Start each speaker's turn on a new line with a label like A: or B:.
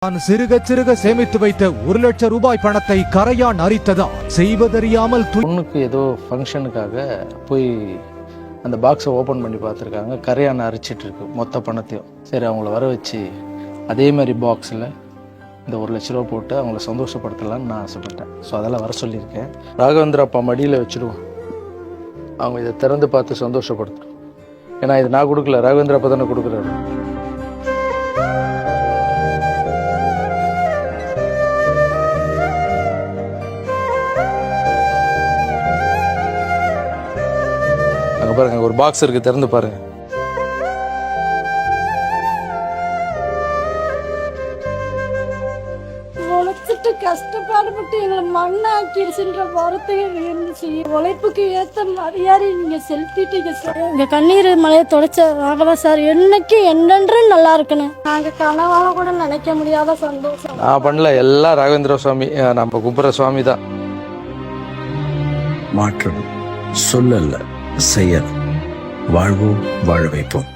A: நான் சிறுக சிறுக சேமித்து வைத்த 1 லட்சம் ரூபாய் பணத்தை கரையான் அரித்ததால் செய்வதறியாமல்
B: பொண்ணுக்கு ஏதோ ஃபங்க்ஷனுக்காக போய் அந்த பாக்ஸை ஓப்பன் பண்ணி பார்த்துருக்காங்க. கரையான் அரிச்சிட்டு இருக்கு மொத்த பணத்தையும். சரி, அவங்கள வர வச்சு அதே மாதிரி பாக்ஸில் இந்த 1 லட்ச ரூபா போட்டு அவங்கள சந்தோஷப்படுத்தலான்னு நான் ஆசைப்பட்டேன். ஸோ அதெல்லாம் வர சொல்லியிருக்கேன். ராகவேந்திர அப்பா மடியில் வச்சுடுவோம், அவங்க இதை திறந்து பார்த்து சந்தோஷப்படுத்தும். ஏன்னா இது நான் கொடுக்கல, ராகவேந்திர அப்பா தானே கொடுக்குறாரு. அங்கே பாருங்க, ஒரு பாக்ஸ் இருக்கு, திறந்து பாருங்க.
C: உழைச்சிட்டு கஷ்டப்பாடுபட்டு எங்களை மண்ணாக்கிடுச்சுன்ற வார்த்தைகள் இருந்துச்சு. உழைப்புக்கு ஏற்ற மரியாதை நீங்க செலுத்திட்டீங்க சார். எங்க கண்ணீர் மலையை தொடச்ச ராகவா சார் என்னைக்கு என்னென்றும் நல்லா இருக்கணும். நாங்க கனவால கூட நினைக்க முடியாத சந்தோஷம்.
B: நான் பண்ணல, எல்லாம் ராகவேந்திர சுவாமி, நம்ம கும்புற சுவாமி தான்.
D: மாற்றம் சொல்லல்ல, செயல். வாழ்வோம், வாழ வைப்போம்.